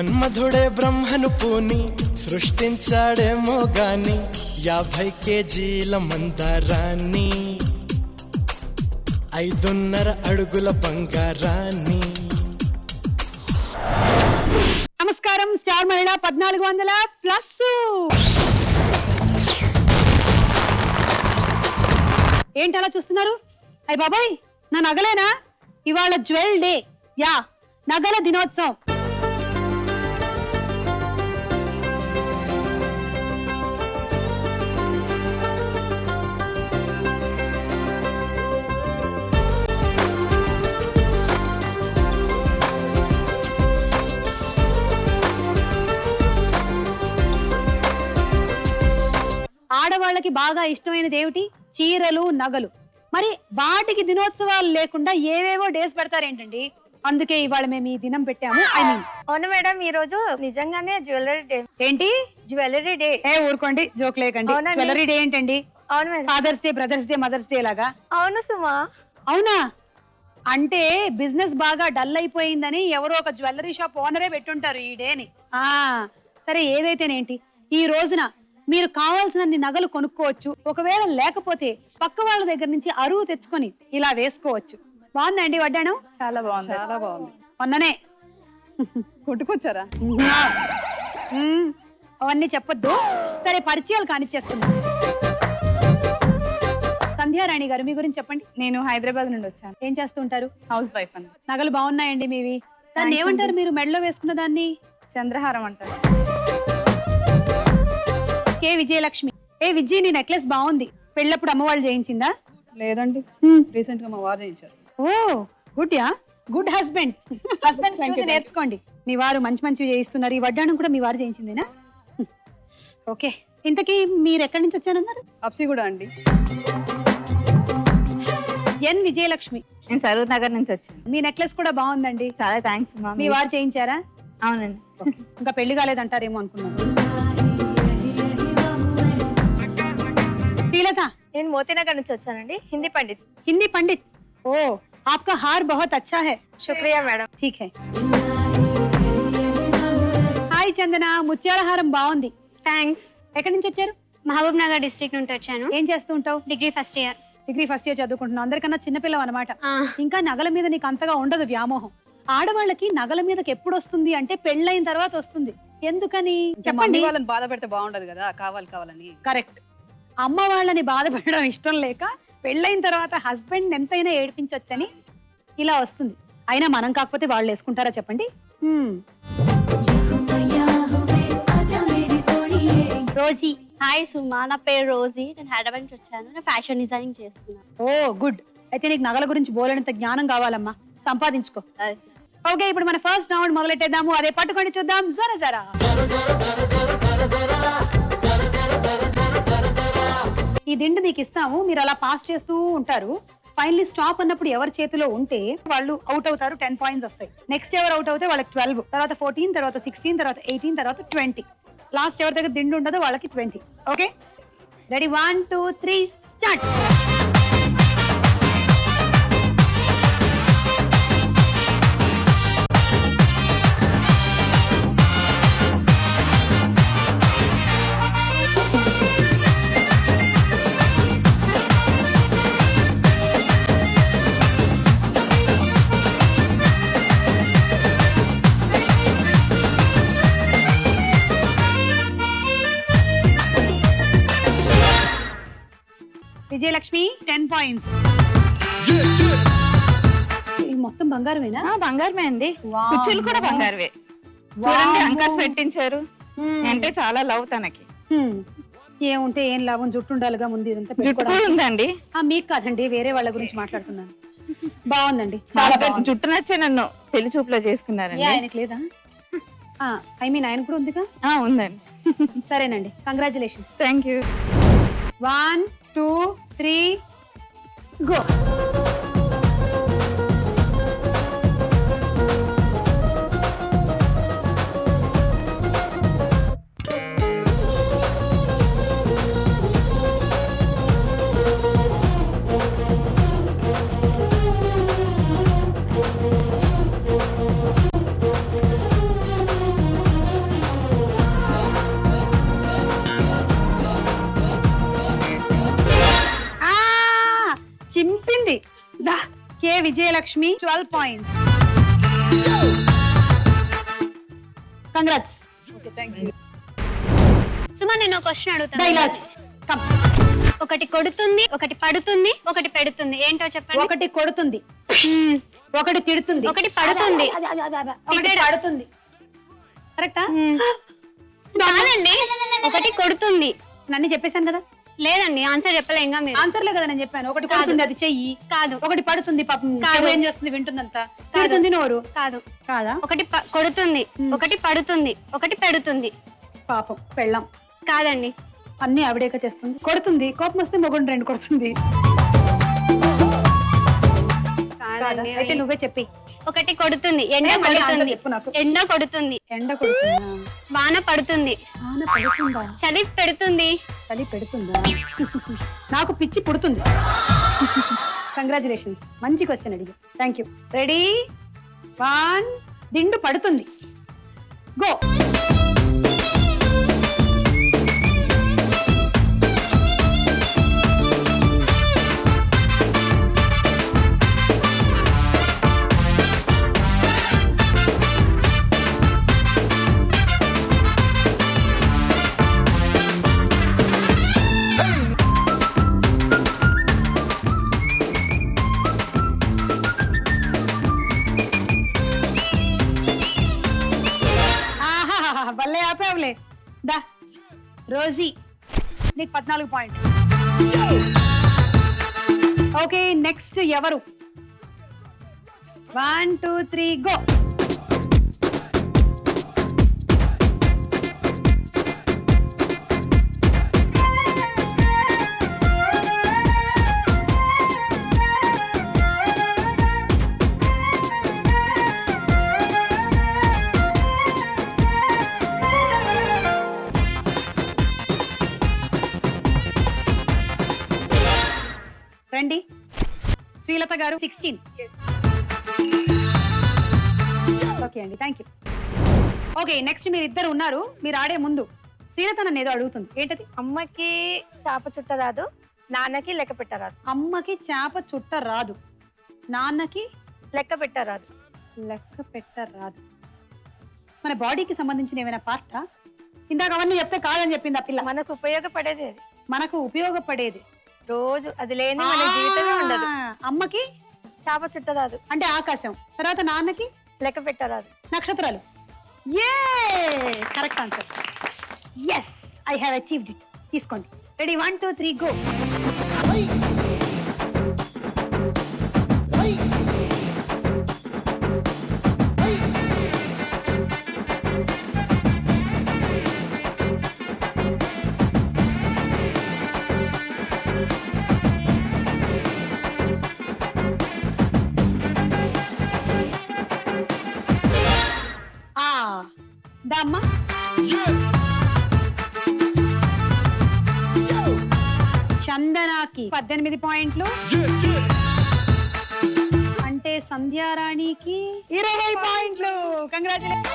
మన్మధుడే బ్రహ్మను పూని సృష్టించాడేమో గాని 50 కేజీల మందారాన్ని 5.5 అడుగుల బంగారాన్ని. నమస్కారం. స్టార్ మహిళ 1400+. ఏంటి అలా చూస్తున్నారు? అయ్య బాబాయ్, నా నగలేనా? ఇవాళ జ్యువెల్ డే. యా, నగల దినోత్సవం. ఆడవాళ్ళకి బాగా ఇష్టమైనది ఏమిటి? చీరలు, నగలు. మరి వాటికి దినోత్సవాలు లేకుండా ఏవేవో డేస్ పెడతారేంటండి? అందుకే ఇవాళ మేము ఈ దినం పెట్టాము. అవును మేడం, ఈ రోజు నిజంగానే జ్యువెలరీ డే. ఏంటి జ్యువెలరీ డే? ఊరుకోండి, జోక్ లేకండి. జ్యువెలరీ డే ఏంటండి? అవును madam. Father's day, brother's day, mother's day లాగా? అవును సుమా. అవునా? అంటే బిజినెస్ బాగా డల్ అయిపోయిందని ఎవరో ఒక జ్యువెలరీ షాప్ ఓనరే పెట్టుంటారు ఈ డేని. సరే, ఏదైతేనేంటి, ఈ రోజున మీరు కావాల్సినన్ని నగలు కొనుక్కోవచ్చు. ఒకవేళ లేకపోతే పక్క వాళ్ళ దగ్గర నుంచి అరువు తెచ్చుకొని ఇలా వేసుకోవచ్చు. బాగుందండి వడ్డాను? చాలా బాగుంది. చాలా బాగుంది. మొన్ననే కొట్టుకొచ్చారా? అవన్నీ చెప్పొద్దు. సరే, పరిచయాలు కానిచ్చేస్తున్నా. సంధ్యారాణి గారు, మీ గురించి చెప్పండి. నేను హైదరాబాద్ నుండి వచ్చాను. ఏం చేస్తుంటారు? హౌస్ వైఫ్ అండి. నగలు బాగున్నాయండి మీవి. దాన్ని ఏమంటారు మీరు మెడలో వేసుకున్న దాన్ని? చంద్రహారం అంటారు. కే విజయలక్ష్మి. విజయ్, నీ నెక్లెస్ బాగుంది. పెళ్ళప్పుడు అమ్మవాళ్ళు చేయించిందా? లేదండి, రీసెంట్ గా మా వారు చేయించారు. Oh good. Ya, good husband. Husbands చూసి నేర్చుకోండి. మీ వారు మంచి మంచివి చేయిస్తున్నారు. ఈ వడ్డాణం కూడా మీ వారు చేయించిందేనా? ఓకే. ఇంతకీ మీరు ఎక్కడి నుంచి వచ్చారన్నారు? అప్సిగూడ అండి. ఎన్ విజయలక్ష్మి. నేను సరూర్ నగర్ నుంచి వచ్చాను. మీ నెక్లెస్ కూడా బాగుందండి. చాలా థ్యాంక్స్. మీ వారు చేయించారా? అవునండి. ఇంకా పెళ్లి కాలేదంటారేమో అనుకున్నాను. శ్రీలత. నేను మోతీనగర్ నుంచి వచ్చానండి. హిందీ పండిత్. హిందీ పండిత్. ఓ, आपका हार बहुत अच्छा है. శుక్రియా మేడం. ठीक है. హాయ్ చందన, ముత్యాల హారం బాగుంది. థ్యాంక్స్. ఎక్కడి నుంచి వచ్చారు? మహబూబ్ నగర్ డిస్ట్రిక్ట్ నుండి వచ్చాను. ఏం చేస్తూ ఉంటావు? Degree first year. Degree first year చదువుకుంటున్నావు. అందరికన్నా చిన్నపిల్లవు అనమాట. ఇంకా నగల మీద నీకు అంతగా ఉండదు వ్యామోహం. ఆడవాళ్ళకి నగల మీదకి ఎప్పుడు వస్తుంది అంటే పెళ్ళైన తర్వాత వస్తుంది. ఎందుకని చెప్పండి. వాళ్ళని బాధ పెడితే బాగుండదు కదా, కావాలని. కరెక్ట్. అమ్మ వాళ్ళని బాధ పెట్టడం ఇష్టం లేక పెళ్ళైన తర్వాత హస్బెండ్ ఎంతైనా ఏడిపించొచ్చని ఇలా వస్తుంది. అయినా మనం కాకపోతే వాళ్ళు వేసుకుంటారా చెప్పండి? రోజీ. హాయ్ సుమా, నా పేరు రోజీ. నేను హైదరాబాద్ నుంచి వచ్చాను. నేను ఫ్యాషన్ డిజైనింగ్ చేస్తున్నాను. ఓ గుడ్. అయితే నీకు నగల గురించి బోలెడంత జ్ఞానం కావాలమ్మా, సంపాదించుకో. ఓకే, ఇప్పుడు మన ఫస్ట్ రౌండ్ మొదలెట్టేద్దాము. అదే పట్టుకొని చూద్దాం. జరా జరా. ఈ దిండు మీకు ఇస్తాము, మీరు అలా పాస్ చేస్తూ ఉంటారు. ఫైనలీ స్టాప్ అన్నప్పుడు ఎవరి చేతిలో ఉంటే వాళ్ళు అవుట్ అవుతారు. 10 పాయింట్స్ వస్తాయి. నెక్స్ట్ ఎవరు అవుట్ అవుతే వాళ్ళకి 12, తర్వాత 14, తర్వాత 16, తర్వాత 18, తర్వాత 20. లాస్ట్ ఎవరి దగ్గర దిండు ఉండదో వాళ్ళకి 20. Okay, ready? 1 2 3 start. Vijayalakshmi 10 points. మొత్తం బంగారమేనా? బంగారమే అండి. కుర్చీలు కూడా బంగారమే. చూడండి, అంకర్స్ పెట్టించారు. అంటే చాలా లవ్ తనకి. ఏముంటే ఏం లాభం, జుట్టు ఉండాలిగా ముందు. ఇదంతా జుట్టు ఉందండి. మీకు కాదండి, వేరే వాళ్ళ గురించి మాట్లాడుతున్నాను. బాగుందండి, చాలా జుట్టు నచ్చే నన్ను పెళ్లి చూపులో చేసుకున్నారండి. ఆయనకి లేదా? ఐ మీన్ ఆయన కూడా ఉందిగా? ఉందండి. సరేనండి, కంగ్రాచులేషన్స్. Thank you. 1 2 3 గో. వచ్చింది. దా K Vijayalakshmi 12 points. Congrats. Okay thank you. Suma నేను ఒక క్వశ్చన్ అడుగుతాను. Dialogue come. ఒకటి కొడుతుంది, ఒకటి పడుతుంది, ఒకటి పెడుతుంది. ఏంటో చెప్పండి. ఒకటి కొడుతుంది, ఒకటి తిడుతుంది, ఒకటి పడుతుంది. ఒకటి పడుతుంది. కరెక్టా? కాదండి, ఒకటి కొడుతుంది. నన్ను చెప్పేశాను కదా. లేదండి, ఆన్సర్ చెప్పలేంగా మీరు. ఆన్సర్లే కదా నేను చెప్పాను. ఒకటి కొడుతుంది అది చెయ్యి, కాదు. ఒకటి పడుతుంది పాపం కాదు. చెవి ఏం చేస్తుంది వింటుందంతా, తిడుతుంది నోరు. కాదు. కాదా? ఒకటి కొడుతుంది, ఒకటి పడుతుంది, ఒకటి పెడుతుంది. పాపం పెళ్ళం. కాదండి. అన్ని ఆవిడేక చేస్తుంది. కొడుతుంది, కోపం వస్తే మొగుడు 2 కొడుతుంది. కాదండి. అయితే నువ్వే చెప్పి. ఒకటి కొడుతుంది, ఎండ మళ్ళీ answer కొడుతుంది, చెప్పు నాకు. ఎండ కొడుతుంది, ఎండ కొడుతుందా? వాన పడుతుంది, ఆన పడుతుందా? చలి పెడుతుంది. చలి పెడుతుందా? నాకు పిచ్చి పుడుతుంది. కంగ్రాచులేషన్స్, మంచి క్వశ్చన్ అడిగి. Thank you. రెడీ 1. దిండు పడుతుంది. గో. భలే ఆపేవలే. దా రోజీ, నీకు 14 పాయింట్. ఓకే నెక్స్ట్ ఎవరు? 1 2 3 గో. రండి శ్రీలత గారు 16. ఓకే అండి, థ్యాంక్ యూ. ఓకే నెక్స్ట్ మీరు ఇద్దరు ఉన్నారు. మీరు ఆడే ముందు శ్రీలత నన్ను ఏదో అడుగుతుంది. ఏంటది? అమ్మకి చాప చుట్ట రాదు, నాన్నకి లెక్క పెట్టరాదు. అమ్మకి చేప చుట్ట రాదు, నాన్నకి లెక్క పెట్టరాదు. లెక్క పెట్టరాదు. మన బాడీకి సంబంధించిన ఏమైనా పార్టా? ఇందాక అవన్నీ చెప్తే కాదని చెప్పింది ఆ పిల్ల. మనకు ఉపయోగపడేది అది. మనకు ఉపయోగపడేది. రోజు అది లేని మన జీవితమే ఉండదు. అమ్మకి చాప చుట్ట రాదు అంటే ఆకాశం. తర్వాత నాన్నకి లెక్క పెట్టరాదు. నక్షత్రాలు. A correct answer. Yes, I have achieved it. తీసుకోండి. Ready 1 2 3 go. దమ్మ చందనాకి 18 పాయింట్లు. అంటే సంధ్యారాణికి 20 పాయింట్లు. కంగ్రాచులేషన్.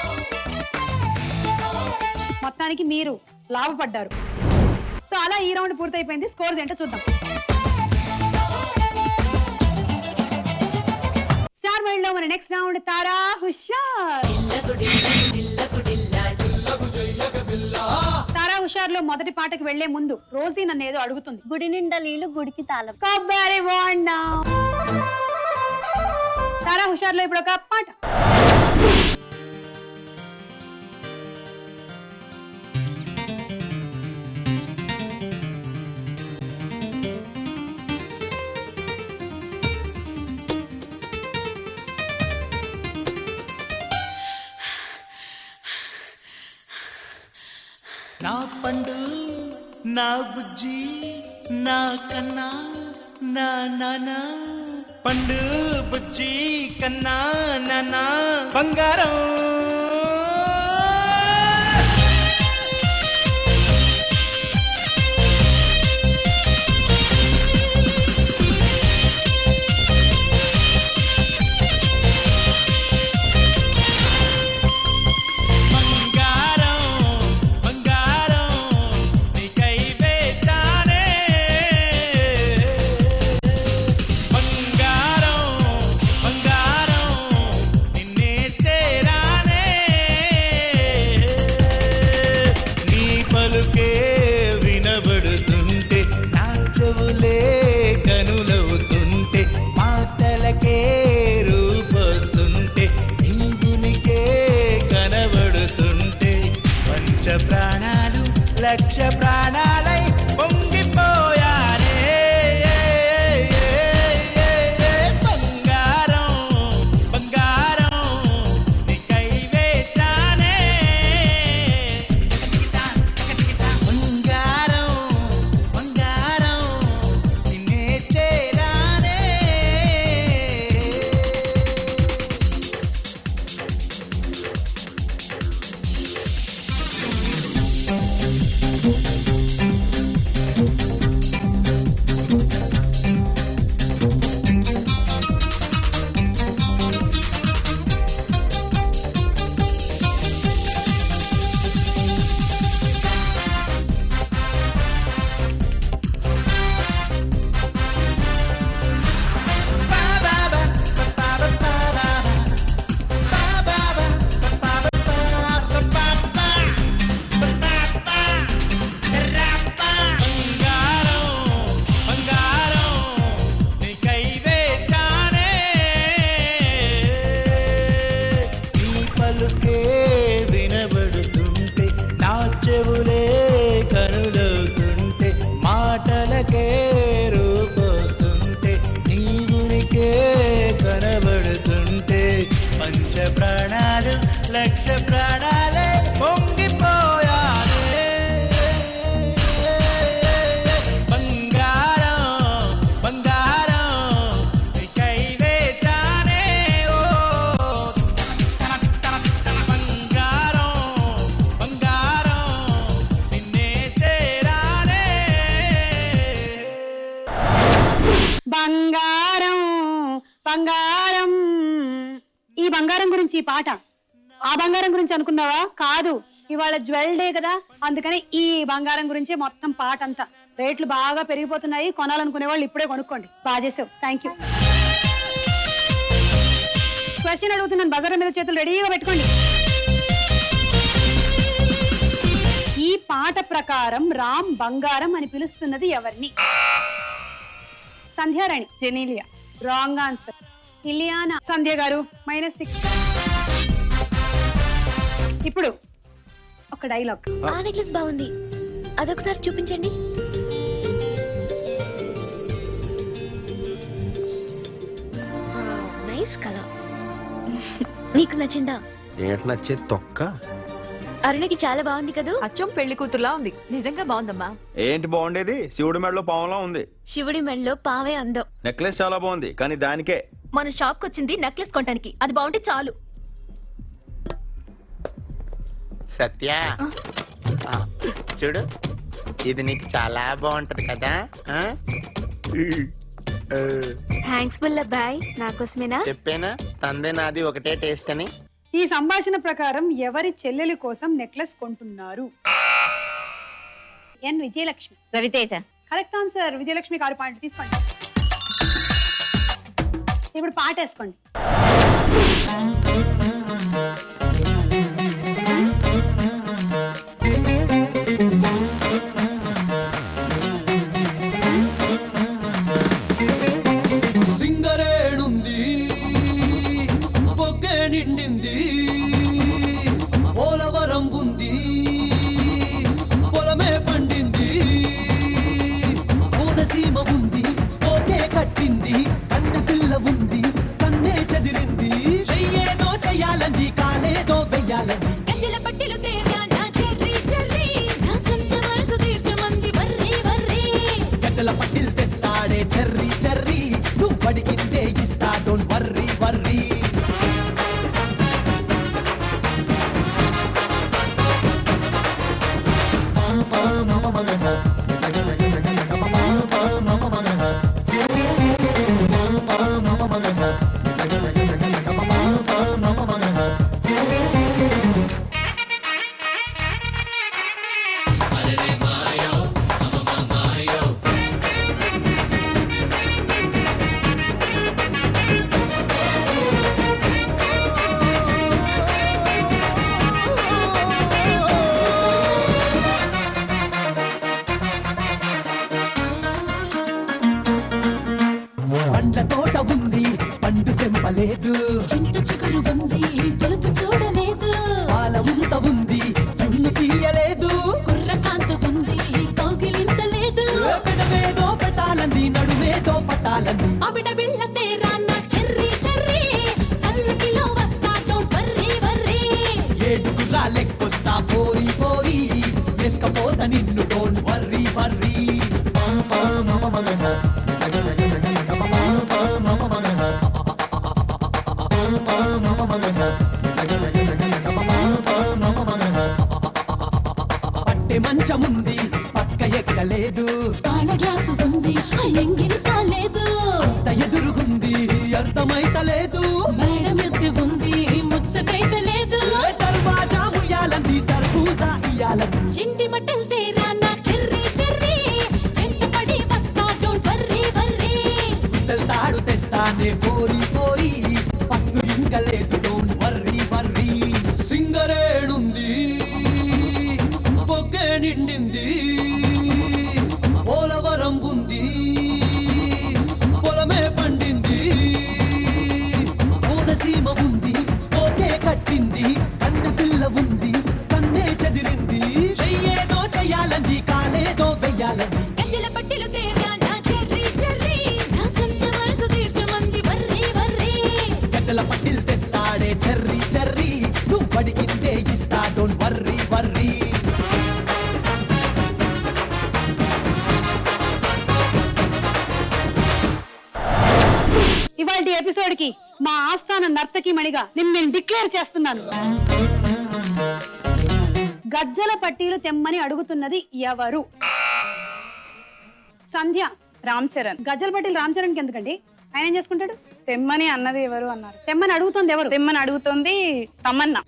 మొత్తానికి మీరు లాభపడ్డారు. సో అలా ఈ రౌండ్ పూర్తయిపోయింది. స్కోర్స్ ఏంటో చూద్దాం. స్టార్ మైండ్ లో మన నెక్స్ట్ రౌండ్ తారా హుషార్. తారా హుషార్ లో మొదటి పాటకి వెళ్లే ముందు రోజీ నన్ను ఏదో అడుగుతుంది. గుడి నిండా నీళ్లు, గుడికి తాళం. కొబ్బరి బోండా. తారా హుషార్ లో ఇప్పుడు ఒక పాట. నా పండు నా బుజ్జి నా కన్నా నా నానా, పండు బుజ్జి కన్నా నానా బంగారం. లక్ష ప్రాణాలై పొంగిపోయానే బంగారం బంగారం నీకై వేచానే బంగారం బంగారం నిన్నే చేరానే బంగారం బంగారం నీకై వేచానే నీ పలుకే వినబడుతుంటే నా చెవులే కనులవుతుంటే మాటలకే రూపొస్తుంటే నీ గురికే కనబడుతుంటే పంచ ప్రాణాలు లక్ష ప్రాణాలే పొంగిపోయానే బంగారం బంగారం నీకై వేచానే ఓ బంగారం బంగారం నిన్నే చేరానే బంగారం బంగారం. ఈ బంగారం గురించి ఈ పాట. ఆ బంగారం గురించి అనుకున్నావా? కాదు, ఇవాళ జ్యువెల్ డే కదా, అందుకని ఈ బంగారం గురించి మొత్తం పాట అంతా. రేట్లు బాగా పెరిగిపోతున్నాయి, కొనాలనుకునే వాళ్ళు ఇప్పుడే కొనుక్కోండి. బాగా చేసావు, థ్యాంక్ యూ. క్వశ్చన్ అడుగుతున్నాను, బజార్ మీద చేతులు రెడీగా పెట్టుకోండి. ఈ పాట ప్రకారం రామ్ బంగారం అని పిలుస్తున్నది ఎవరిని? సంధ్యారాణి. జెనీలియా. Wrong answer. ఇలియానా. సంధ్య గారు -6. ఇప్పుడు ఒక డైలాగ్. ఆ నెక్లెస్ బాగుంది, అదొకసారి చూపించండి. Nice colour. నీకు నచ్చిందా? ఏంటి నచ్చేది? తొక్క. అరుణకి చాలా బాగుంది కదా. అచ్చం పెళ్లి కూతురులా ఉంది. నిజంగా బాగుందమ్మా. ఏంటి బాగుండేది? శివుడి మెడలో పావులా ఉంది. శివుడి మెడలో పావే అందం. నెక్లెస్ చాలా బాగుంది, కానీ దానికే. మన షాప్ కి వచ్చింది నెక్లెస్ కొనడానికి, అది బాగుంటే చాలు. సత్య చూడు, ఇది నీకు చాలా బాగుంటది కదా. థ్యాంక్స్ బుల్లబ్బాయ్, నాకోసమేనా? చెప్పేనా, తందే నాది ఒకటే టేస్ట్ అని. ఈ సంభాషణ ప్రకారం ఎవరి చెల్లెలి కోసం నెక్లెస్ కొంటున్నారు? N Vijayalakshmi. Raviteja. Correct answer. Vijayalakshmi 6 పాయింట్లు తీసుకోండి. ఇప్పుడు పాట వేసుకోండి. సింగరేణుంది బొగ్గే నిండింది, పోలవరం ఉంది పొలమే పండింది, కోనసీమ ఉంది ఓకే కట్టింది, కన్న పిల్ల ఉంది కన్నే చెదిరింది, చెయ్యేదో చెయ్యాలంది కాలేదో వెయ్యాలంది. గంజల పట్టిలు తేగా నా చెర్రీ చెర్రీ, నా కన్న మనసు తీర్చమంది worry worry. Ganjala పట్టిల్ తెస్తాడే cherry cherry, నువ్వు అడిగిందే ఇస్తా డోంట్ వర్రీ వర్రీ. పండ్ల తోట ఉంది పండు తెంపలేదు, చింత చిగురు ఉంది పులుపు చూడలేదు, పాల ముంత ఉంది జున్ను తీయలేదు, కుర్ర కాంత ఉంది అర్థమైతలేదు మేడం ఎత్తి ఉంది ముచ్చటైతే లేదు దర్వాజా ముయ్యాలంది తర్బూజా ఇయ్యాలంది ఇంటి మట్టలు తేరా నా చెర్రీ చెర్రీ ఎంత పడి వస్తా డోంట్ వర్రీ వర్రీ తెస్తాడు తెస్తానే పోరి పోరి పస్తు ఇంకా లేదు డోంట్ వర్రీ వర్రీ సింగరేణుంది బొగ్గే నిండింది పోలవరం ఉంది పొలమే పండింది కోనసీమ ఉంది ఓకే కట్టింది కన్న పిల్ల ఉంది కన్నే చెదిరింది చెయ్యేదో చెయ్యాలంది కాలేదో వెయ్యాలంది గజ్జల పట్టిలు తేరా నా చెర్రీ చెర్రీ నా కన్న వయసు తీర్చమంది వర్రీ వర్రీ గజ్జల పట్టిల్ తెస్తాడే చెర్రీ చెర్రీ నువ్వు అడిగిందే ఇస్తా డోంట్ వర్రీ వర్రీ ఇవాళ ఎపిసోడ్ కి మా ఆస్థాన నర్తకి మణిగా నేను డిక్లేర్ చేస్తున్నాను. గజ్జల పట్టీలు తెమ్మని అడుగుతున్నది ఎవరు? సంధ్య. రామ్ చరణ్. గజ్జల పట్టీలు రామ్ చరణ్కి ఎందుకండి? ఆయన ఏం చేసుకుంటాడు? తెమ్మని అన్నది ఎవరు అన్నారు? తెమ్మని అడుగుతుంది ఎవరు? తెమ్మని అడుగుతుంది తమన్నా.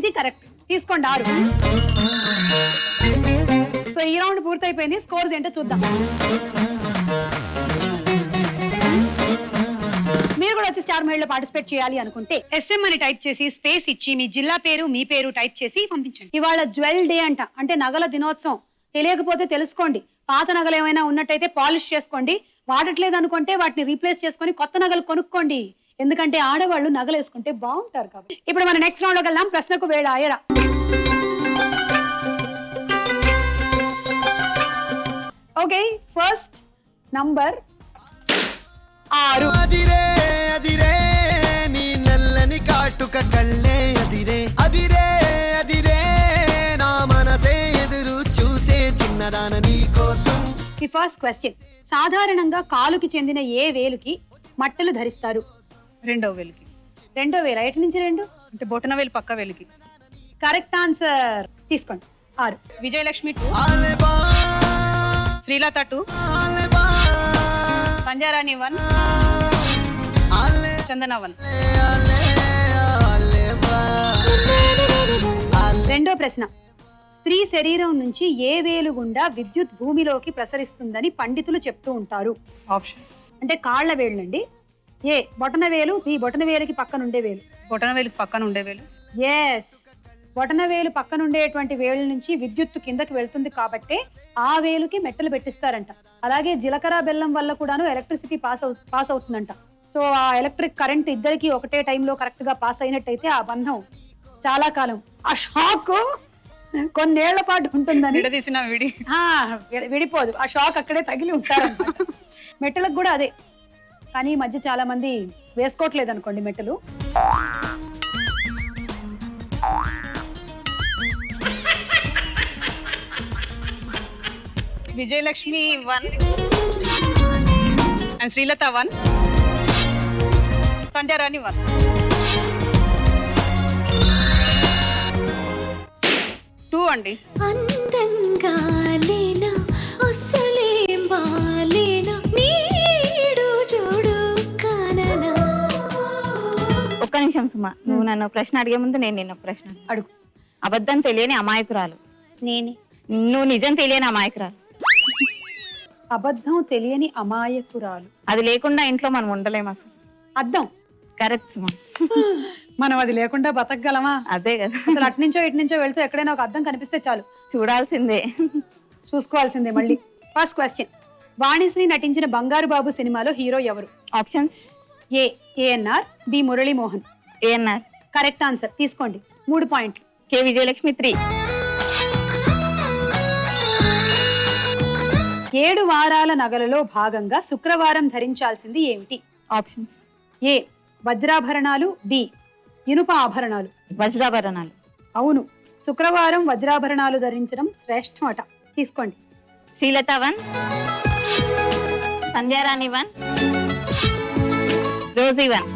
ఇది కరెక్ట్. తీసుకోండి 6. సో ఈ రౌండ్ పూర్తయిపోయింది. స్కోర్స్ ఏంటో చూద్దాం. మీరు కూడా వచ్చి స్టార్ మహిళలో పార్టిసిపేట్ చేయాలి అనుకుంటే SM అని టైప్ చేసి స్పేస్ ఇచ్చి మీ జిల్లా పేరు మీ పేరు టైప్ చేసి పంపించండి. ఇవాళ జ్యువెల్ డే అంట, అంటే నగల దినోత్సవం. తెలియకపోతే తెలుసుకోండి. పాత నగలు ఏమైనా ఉన్నట్టయితే పాలిష్ చేసుకోండి. వాడట్లేదు అనుకుంటే వాటిని రీప్లేస్ చేసుకొని కొత్త నగలు కొనుక్కోండి. ఎందుకంటే ఆడవాళ్ళు నగలు వేసుకుంటే బాగుంటారు కాబట్టి. ఇప్పుడు మన నెక్స్ట్ రౌండ్ లోకి వెళ్దాం. ప్రశ్నకు వేళ ఆయరా. Okay, first number 6. అదిరే అదిరే నీ నల్లని కాటుక కళ్ళే అదిరే అదిరే అదిరే నా మనసే ఎదురు చూసే చిన్నదాన నీ కోసం. ఈ ఫస్ట్ క్వశ్చన్, సాధారణంగా కాలుకి చెందిన ఏ వేలుకి మట్టలు ధరిస్తారు? రెండో వేలుకి. రెండో వేల. ఎటు నుంచి 2? అంటే బొటన వేలు పక్క వేలుకి. Correct answer. తీసుకోండి 6. విజయలక్ష్మి 2, శ్రీలత 2, సంధ్యారాణి 1, చందన 1. రెండో ప్రశ్న, స్త్రీ శరీరం నుంచి ఏ వేలు గుండా విద్యుత్ భూమిలోకి ప్రసరిస్తుందని పండితులు చెప్తూ ఉంటారు? ఆప్షన్ అంటే కాళ్ల వేళ్ళండి. ఏ బొటన వేలు, బి బొటన వేలుకి పక్కన ఉండే వేలు. బొటన వేలుకి పక్కన ఉండే వేలు. ఎస్, బొటన వేలు పక్కన ఉండేటువంటి వేలు నుంచి విద్యుత్తు కిందకి వెళ్తుంది కాబట్టి ఆ వేలుకి మెట్టలు పెట్టిస్తారంట. అలాగే జీలకర్ర బెల్లం వల్ల కూడాను ఎలక్ట్రిసిటీ పాస్ అవుతుందంట. సో ఆ ఎలక్ట్రిక్ కరెంట్ ఇద్దరికి ఒకటే టైంలో కరెక్ట్ గా పాస్ అయినట్టయితే ఆ బంధం చాలా కాలం, ఆ షాక్ కొన్నేళ్ల పాటు ఉంటుందని. విడదీసిన విడిపోదు, ఆ షాక్ అక్కడే తగిలి ఉంటారన్నమాట. మెట్టలకు కూడా అదే, కానీ ఈ మధ్య చాలా మంది వేసుకోవట్లేదు అనుకోండి మెట్టలు. విజయలక్ష్మి 1 అండ్ శ్రీలత 1, సంధ్యారాణి 1. టూ అండి. అందంగా లేనా అసలేం బాలేనా నీడు చూడు కాననా. ఒక్క నిమిషం సుమా, నువ్వు నన్ను ప్రశ్న అడిగే ముందు నేను నిన్న ప్రశ్న అడుగు. అబద్ధం తెలియని అమాయకురాలు. నేనే. నువ్వు నిజం తెలియని అమాయకురాలు. అబద్ధం తెలియని అమాయకురాలు. అది లేకుండా ఇంట్లో మనం ఉండలేము అసలు. అద్దం. కరెక్ట్ సుమా. మనం అది లేకుండా బతకగలమా? అదే కదా. అసలు అటు నుంచో ఇటు నుంచో వెళ్తూ ఎక్కడైనా ఒక అద్దం కనిపిస్తే చాలు, చూడాల్సిందే, చూసుకోవాల్సిందే మళ్ళీ. ఫస్ట్ క్వశ్చన్, వాణిశ్రీ నటించిన బంగారు బాబు సినిమాలో హీరో ఎవరు? Options. A ANR, B Muralimohan. ANR. Correct answer. తీసుకోండి 3 పాయింట్లు. కే విజయలక్ష్మి 3. 7 వారాల నగలలో భాగంగా శుక్రవారం ధరించాల్సింది ఏమిటి? ఆప్షన్స్. ఏ వజ్రాభరణాలు, బి ఇనుప ఆభరణాలు. వజ్రాభరణాలు. అవును, శుక్రవారం వజ్రాభరణాలు ధరించడం శ్రేష్టమట. తీసుకోండి. శ్రీలత 1, సంధ్యారాణి 1, రోజీ 1.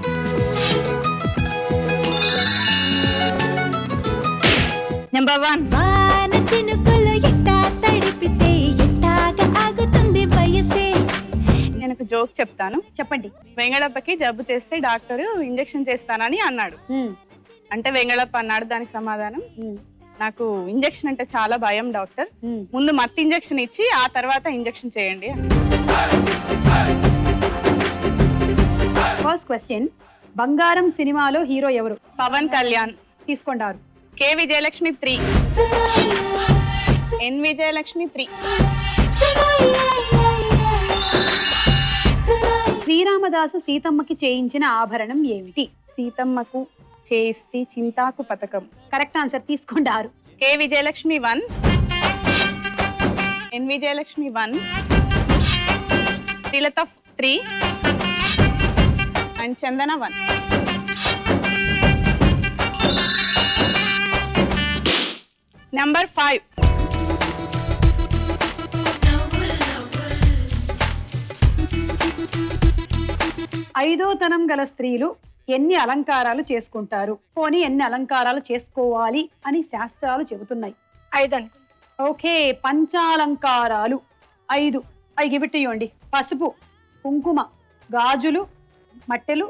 నెంబర్ 1. వాన చినుకులు ఎట్టా తడిపితే ఎట్టాగా ఆగుతుంది వయసే. నేను ఒక జోక్ చెప్తాను. చెప్పండి. వెంగళప్పకి జబ్బు చేస్తే డాక్టర్ ఇంజెక్షన్ చేస్తానని అన్నాడు. అంటే వెంగళప్ప అన్నాడు దానికి సమాధానం, నాకు ఇంజెక్షన్ అంటే చాలా భయం డాక్టర్, ముందు మత్తు ఇంజెక్షన్ ఇచ్చి ఆ తర్వాత ఇంజెక్షన్ చేయండి. ఫస్ట్ క్వశ్చన్, బంగారం సినిమాలో హీరో ఎవరు? పవన్ కళ్యాణ్. తీసుకుంటారు. కే విజయలక్ష్మి 3, ఎన్ విజయలక్ష్మి 3. శ్రీరామదాసు సీతమ్మకి చేయించిన ఆభరణం ఏమిటి? సీతమ్మకు చేయిస్తే చింతాకు పథకం. కరెక్ట్ ఆన్సర్, తీసుకుంటారు. K Vijayalakshmi 1, N Vijayalakshmi 1, Srilatha 3 and Chandana 1. Number 5. ఐదో తనం గల స్త్రీలు ఎన్ని అలంకారాలు చేసుకుంటారు? పోనీ ఎన్ని అలంకారాలు చేసుకోవాలి అని శాస్త్రాలు చెబుతున్నాయి? 5 అనుకుంటా. ఓకే, పంచాలంకారాలు 5. అవి ఇవ్వండి. పసుపు, కుంకుమ, గాజులు, మట్టెలు,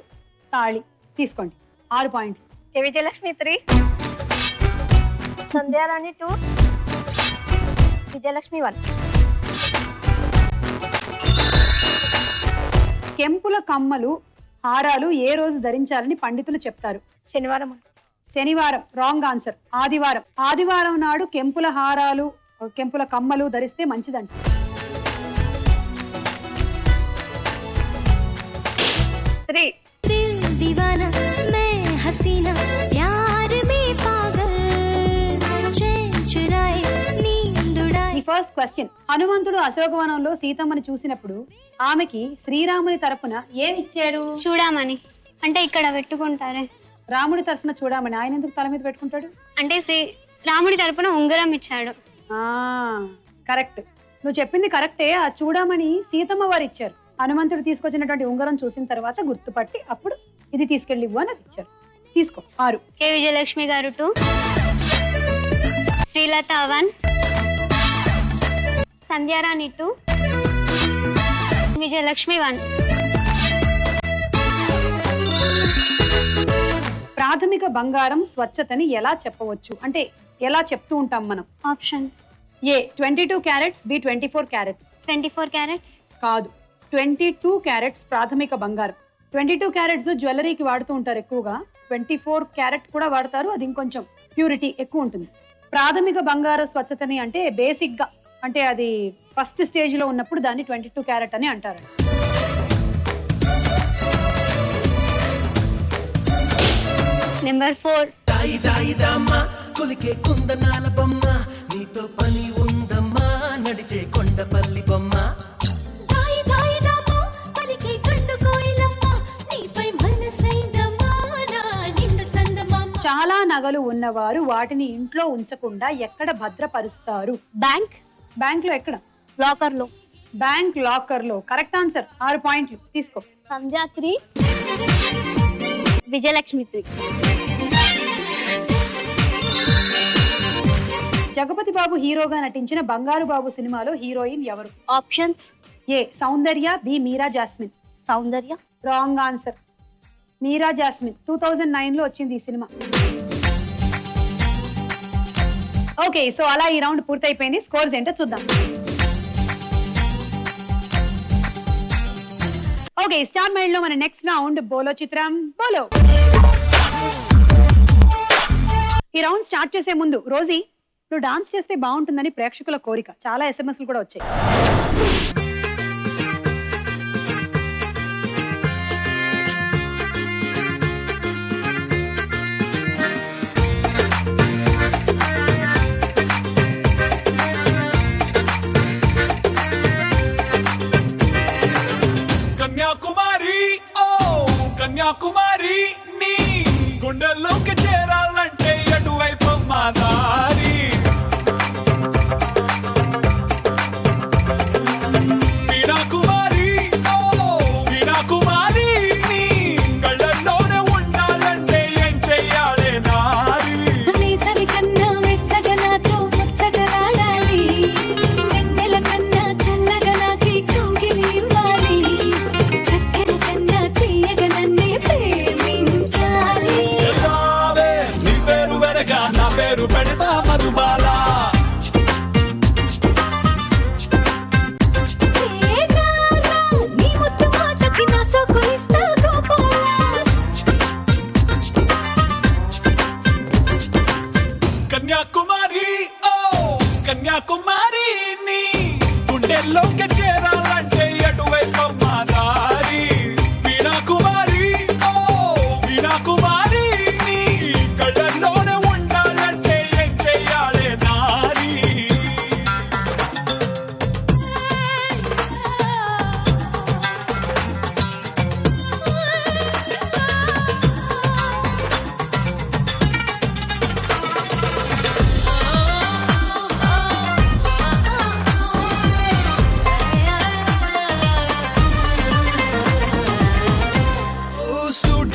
తాళి. తీసుకోండి. 6 పాయింట్లు. కే విజయలక్ష్మి 3, సంధ్యారాణి 2, విజయలక్ష్మి 1. కెంపుల కమ్మలు, హారాలు ఏ రోజు ధరించాలని పండితులు చెప్తారు? శనివారం. శనివారం. Wrong answer. ఆదివారం. ఆదివారం నాడు కెంపుల హారాలు, కెంపుల కమ్మలు ధరిస్తే మంచిదంట. दीवाना मैं हसीना प्यार में पागल चैन चुराए नींद उड़ाए. ఫస్ట్ క్వశ్చన్, హనుమంతుడు అశోకవనంలో సీతమ్మని చూసినప్పుడు ఆమెకి శ్రీరాముని తరపున ఏమిచ్చాడు? చూడమని. అంటే ఇక్కడ పెట్టుకుంటారే. రాముడి తరపున చూడమని. ఆయన ఎందుకు తల మీద పెట్టుకుంటాడు? అంటే రాముడి తరపున ఉంగరం ఇచ్చాడు. కరెక్ట్, నువ్వు చెప్పింది కరెక్టే. ఆ చూడమని సీతమ్మ వారు ఇచ్చారు. హనుమంతుడు తీసుకొచ్చినటువంటి ఉంగరం చూసిన తర్వాత గుర్తుపట్టి అప్పుడు ఇది తీసుకెళ్ళి ఇవ్వు అని ఇచ్చారు. తీసుకో. 6. కే విజయలక్ష్మి గారు 2, శ్రీలత 1, సంధ్యారాణి 2, విజయలక్ష్మి 1. ప్రాథమిక బంగారం స్వచ్ఛతని ఎలా చెప్పవచ్చు? అంటే ఎలా చెప్తూ ఉంటాం మనం? Option A 22 carats, B 24 carats. 24 carats కాదు, 22 క్యారెట్స్ ప్రాథమిక బంగారం. 22 క్యారెట్స్ జ్యువెలరీకి వాడుతూ ఉంటారు ఎక్కువగా. 24 క్యారెట్ కూడా వాడతారు, అది ఇంకొంచెం ప్యూరిటీ ఎక్కువ ఉంటుంది. ప్రాథమిక బంగార స్వచ్ఛతని అంటే బేసిక్ గా, అంటే అది ఫస్ట్ స్టేజ్ లో ఉన్నప్పుడు దాన్ని 22 క్యారెట్ అని అంటారు. నెంబర్ 4. దాయి దాయి దామ్మా కొలికే కుందనాల బొమ్మ, నీతో పని ఉందమ్మా నడిచే కొండపల్లి బొమ్మ. దాయి దాయి దామా పలికే గుండు కోయిలమ్మ, నీపై మనసైందమ్మా నా నిండు చందమామ. చాలా నగలు ఉన్నవారు వాటిని ఇంట్లో ఉంచకుండా ఎక్కడ భద్రపరుస్తారు? బ్యాంక్. బ్యాంక్ లో ఎక్కడ? లాకర్ లో. బ్యాంక్ లాకర్ లో. Correct answer. 6 పాయింట్లు. తీసుకో. సంధ్య 3, విజయలక్ష్మి 3. జగపతి బాబు హీరోగా నటించిన బంగారు బాబు సినిమాలో హీరోయిన్ ఎవరు? Options A Soundarya, B Meera Jasmine. Soundarya. Wrong answer. Meera Jasmine. 2009 లో వచ్చింది ఈ సినిమా. ఓకే, సో అలా ఈ రౌండ్ పూర్తయిపోయింది. స్కోర్స్ ఏంటో చూద్దాం. ఓకే, స్టార్ మైండ్ లో మన నెక్స్ట్ రౌండ్ బోలో చిత్రం బోలో. ఈ రౌండ్ స్టార్ట్ చేసే ముందు రోజీ, నువ్వు డాన్స్ చేస్తే బాగుంటుందని ప్రేక్షకుల కోరిక. చాలా SMS కూడా వచ్చాయి. కన్యాకుమారి ఓ కన్యాకుమారి నీ గుండెల్లోకి చేరాలంటే ఎటువైపు మా దారి. వీణాకుమారి ఓ వీణాకుమారి నీ కళ్ళల్లోనే ఉండాలంటే ఏం చెయ్యాలే నారి. వేసవి కన్నా వెచ్చగా నాతో ముచ్చటలాడాలి, వెన్నెల కన్నా చల్లగా నాకి కౌగిలి ఇవ్వాలి.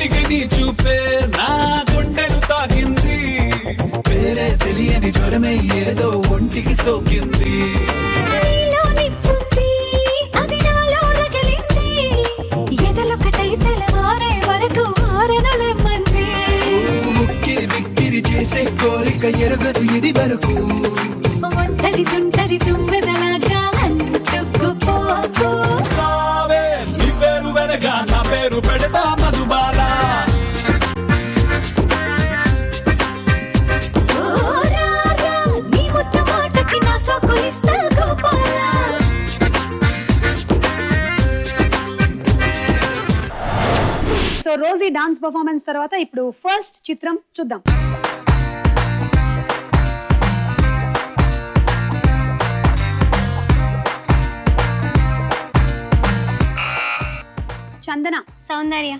ఒంటికి నీ చూపే నా గుండెను తాకింది పేరే తెలియని జ్వరమే ఏదో ఒంటికి సోకింది నీలో నిప్పుంది అది నాలో రగిలింది ఎదలొకటై తెలవారే వరకు ఆరనలెమ్మంది ఉక్కిరి బిక్కిరి చేసే కోరిక ఎరుగదు ఇది వరకు ఒంటరి తుంటరి తుమ్మెదలాగా అంటుకుపోకు రావే నీ పేరు వెనక నా పేరు పెడతా మధుబాల ఓ రారా నీ ముద్దు మాటకి నా సోకులిస్తా Gopala so Rosy dance performance తర్వాత ఇప్పుడు ఫస్ట్ చిత్రం చూద్దాం. చందన, సౌందర్య.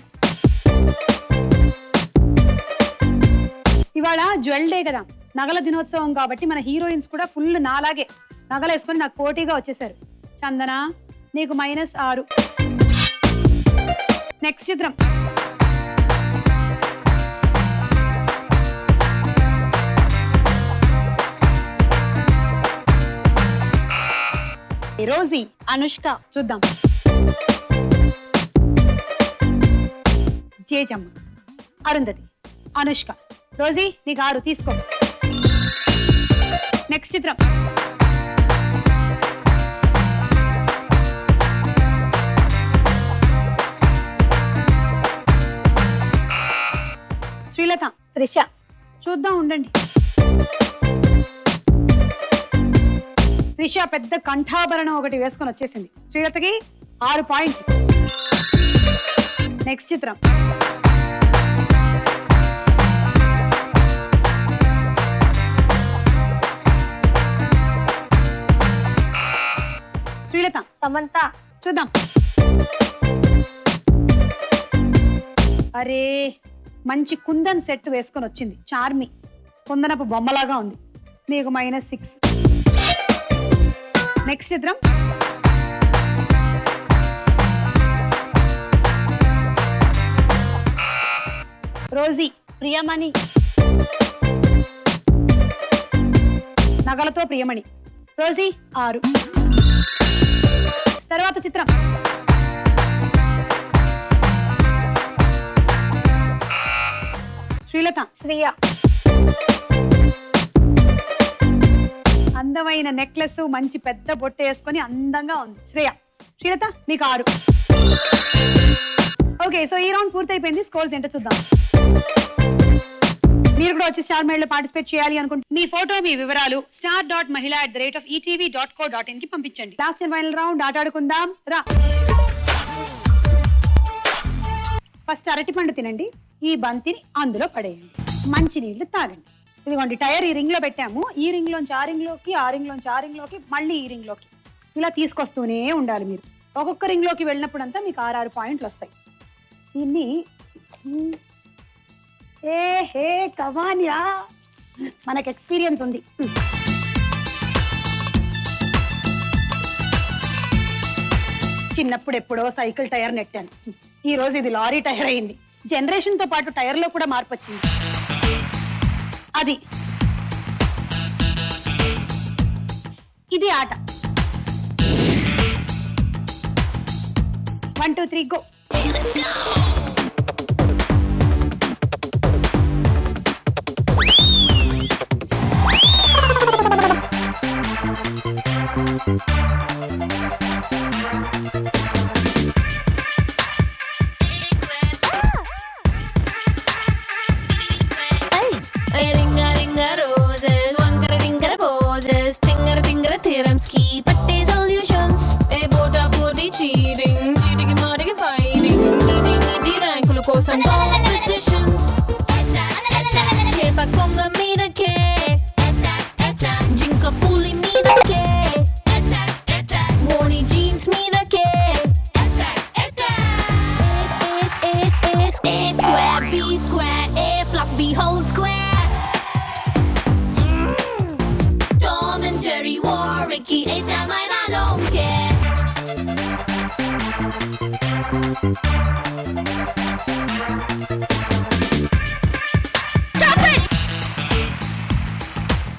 ఇవాళ జ్యువెల్ డే కదా, నగల దినోత్సవం కాబట్టి మన హీరోయిన్స్ కూడా ఫుల్ నాలాగే నగలు వేసుకొని నాకు పోటీగా వచ్చేసారు. చందన నీకు -6. నెక్స్ట్ చిత్రం. రోజీ, అనుష్క. చూద్దాం. జేజమ్మ, అరుంధతి, అనుష్క. రోజీ నీకు 6 తీసుకో. నెక్స్ట్ చిత్రం. శ్రీలత, త్రిష. చూద్దాం ఉండండి. త్రిష పెద్ద కంఠాభరణం ఒకటి వేసుకొని వచ్చేసింది. శ్రీలతకి 6 పాయింట్స్. నెక్స్ట్ చిత్రం. శ్రీలత, సమంత. చూద్దాం. అరే మంచి కుందన్ సెట్ వేసుకొని వచ్చింది. చార్మి, కుందనపు బొమ్మలాగా ఉంది. నీకు -6. నెక్స్ట్ చిత్రం. రోజీ, ప్రియమణి. నగలతో ప్రియమణి. రోజీ 6. తర్వాత చిత్రం. శ్రీలత, శ్రియ. అందమైన నెక్లెస్, మంచి పెద్ద బొట్టు వేసుకొని అందంగా ఉంది. శ్రీలత మీకు 6. ఓకే, సో ఈ రౌండ్ పూర్తయిపోయింది. స్కోర్స్ ఏంటో చూద్దాం. మీరు కూడా వచ్చి స్టార్ మేళలో పార్టిసిపేట్ చేయాలి అనుకుంటే మీ ఫోటో, మీ వివరాలు star.mahila@etv.co.in కి పంపించండి. లాస్ట్ అండ్ ఫైనల్ రౌండ్ ఆట ఆడుకుందాం రా. ఫస్ట్ అరటిపండు తినండి, ఈ బంతిని అందులో పడేయండి, మంచి నీళ్లు తాగండి. ఇదిగోండి టైర్ ఈ రింగ్ లో పెట్టాము. ఈ రింగ్ లోంచి ఆ రింగ్ లోకి, ఆ రింగ్ లోంచి ఆ రింగ్ లోకి, మళ్ళీ ఈ రింగ్ లోకి ఇలా తీసుకొస్తూనే ఉండాలి. మీరు ఒక్కొక్క రింగ్ లోకి వెళ్ళినప్పుడు అంతా మీకు 6 పాయింట్లు వస్తాయి. దీన్ని హే కవాన్యా, మనకు ఎక్స్పీరియన్స్ ఉంది. చిన్నప్పుడు ఎప్పుడో సైకిల్ టైర్ నెట్టాను, ఈ రోజు ఇది లారీ టైర్ అయింది. జనరేషన్ తో పాటు టైర్ లో కూడా మార్పు వచ్చింది. అది ఇది ఆట. 1 2 3 గో.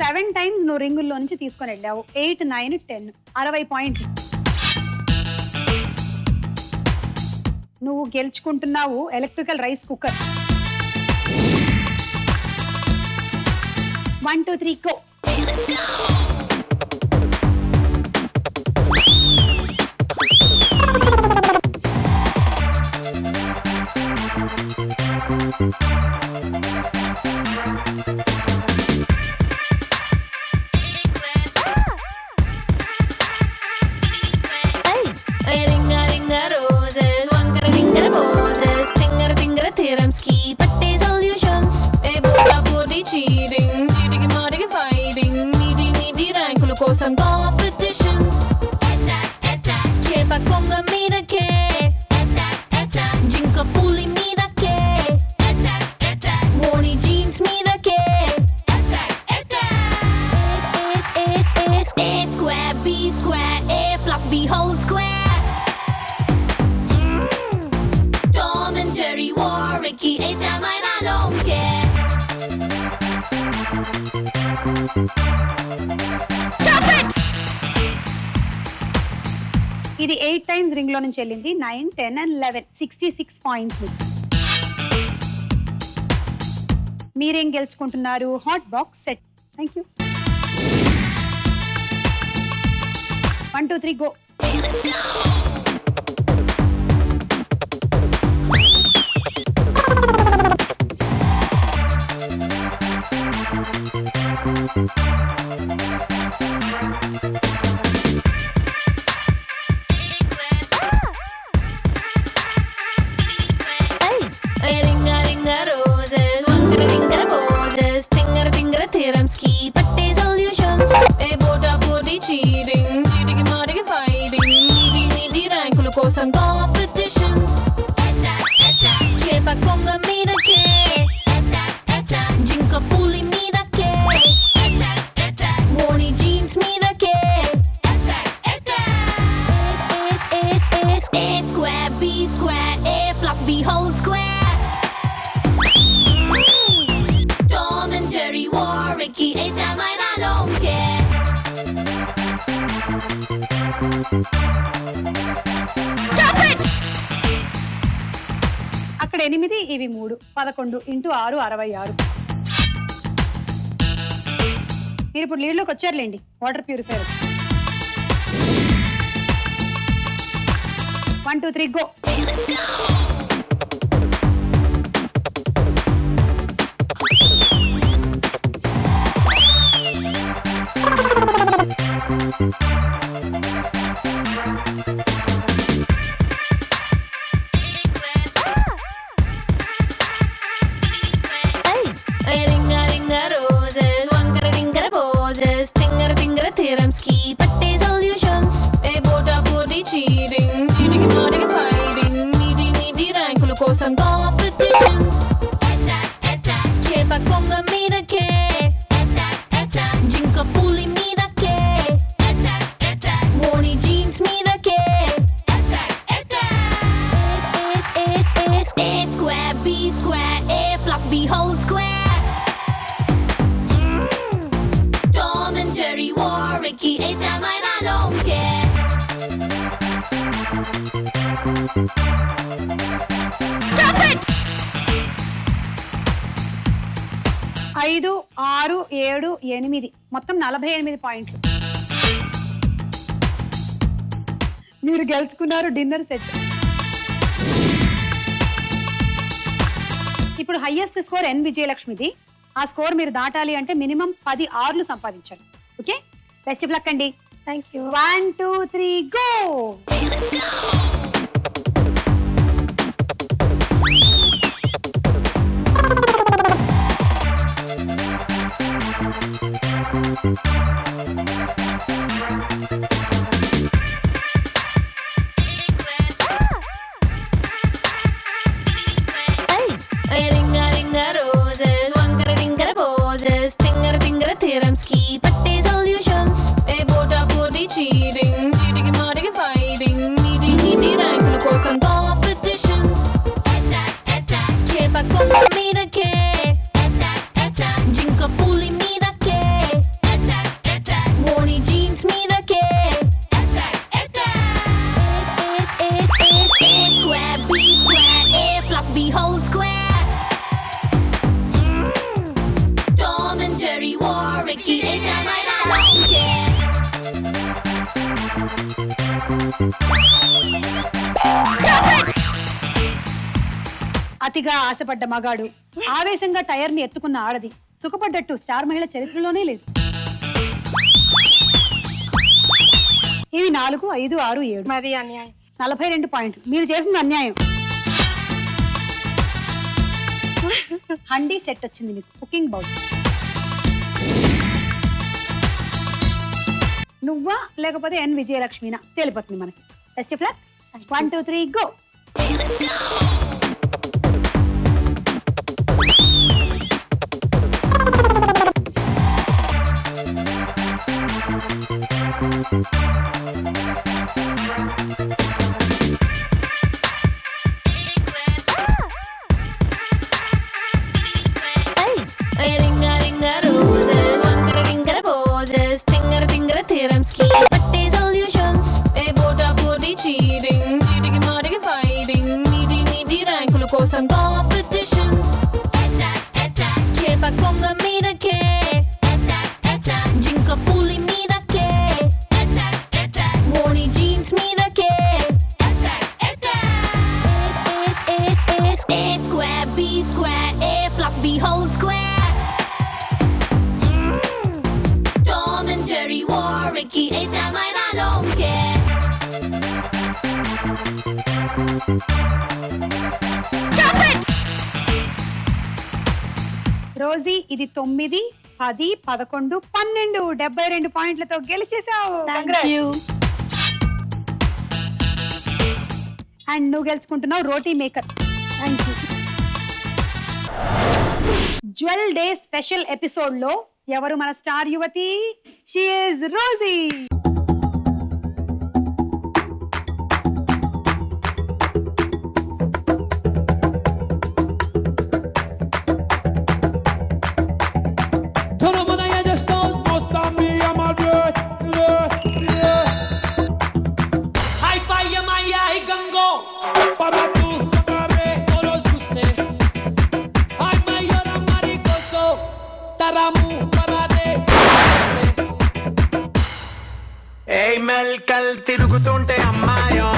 సెవెన్ టైమ్స్ నువ్వు రింగుల్లో నుంచి తీసుకొని వెళ్ళావు. 8, 9, 10 60 పాయింట్లు. నువ్వు గెలుచుకుంటున్నావు ఎలక్ట్రికల్ రైస్ కుక్కర్. 1, 2, 3 గో. కోసం కాంపిటీషన్స్ చేప కొంగ మీదకే జింక పులి మీదకే మోని జీన్స్ మీదకే A square B square A plus B whole square Tom and Jerry war Ricky anytime I don't care ఇది 8 టైమ్స్ రింగ్ లో నుంచి వెళ్ళింది. 9, 10 and 11 66 పాయింట్స్. మీరేం గెలుచుకుంటున్నారు? Hot box set. Thank you. 1, 2, 3 go. కోసం కాంపిటీషన్స్ చేప కొంగ మీదకే జింక పులి మీదకే మోని జీన్స్ మీదకే A square B square A plus B whole square Tom and Jerry war Ricky anytime I don't care అక్కడ 8, ఇవి 3 11 × 6 66. మీరు ఇప్పుడు లీడ్లోకి వచ్చారులేండి. Water purifier. 1, 2, 3 గో. కోసం కాంపిటీషన్స్ చేప కొంగ మీదకే జింక పులి మీదకే మోని జీన్స్ మీదకే A square B square A plus B whole square Tom and Jerry war Ricky anytime I don't care 5, 6, 7, 8 మొత్తం 48 పాయింట్లు. మీరు గెలుచుకున్నారు డిన్నర్ సెట్. ఇప్పుడు హైయెస్ట్ స్కోర్ ఎన్ విజయలక్ష్మిది. ఆ స్కోర్ మీరు దాటాలి అంటే మినిమం 10 6లు సంపాదించాలి. ఓకే, బెస్ట్ ఆఫ్ లక్ అండి. Thank you. 1, 2, 3 go. cheating, cheating, fighting, meeting, చేపకొంగ మీదకే జింక పులి మీదకే మోని జీన్స్ మీదకే square B square A plus B whole square Tom and Jerry war Ricky it's a night I don't care అతిగా ఆశపడ్డ మగాడు, ఆవేశంగా టైర్ ని ఎత్తుకున్న ఆడది సుఖపడ్డట్టు స్టార్ మహిళ చరిత్రలోనే లేదు. ఇవి 4, 5, 6, 7 మరి అన్యాయం. 42 పాయింట్లు. మీరు చేసిన అన్యాయం. హండీ సెట్ వచ్చింది మీకు, కుకింగ్ బౌల్. నువ్వా లేకపోతే ఎన్ విజయలక్ష్మినా తేలిపోతుంది మనకి. Best of luck. 1 2 3 go. Ringa ringa roses, wankara ringara poses, tingara tingara theorems ki patte solutions. E bota body cheating, cheating marking fighting, meaty meaty rankulu kosam competitions. చేపకొంగ మీదకే జింక పులి మీదకే మోని జీన్స్ మీదకే square B square A plus B whole square Tom and Jerry war Ricky it's a night I don't care Rosie ఇది 9, 10, 11, 12 72 పాయింట్లతో గెలిచేసావు. అండ్ నువ్వు గెలుచుకుంటున్నావు roti maker. Jewel day special episode లో ఎవరు మన స్టార్ యువతి? She is Rosie. మెల్కల్ తిరుగుతుంటే అమ్మాయో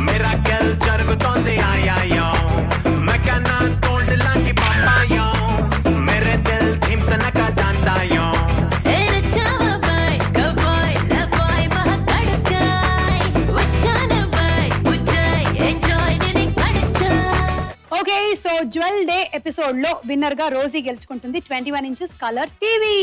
మిరాకెల్ జరుగుతోంది ఆయాయో మెకానా స్కోల్డ్ లాంటి పాపాయో మేరే దిల్ ధిమ్తనక డాన్స్ ఆయో okay, so jewel day episode లో విన్నర్ గా రోజీ గెలుచుకుంటుంది 21 ఇంచెస్ కలర్ టీవీ.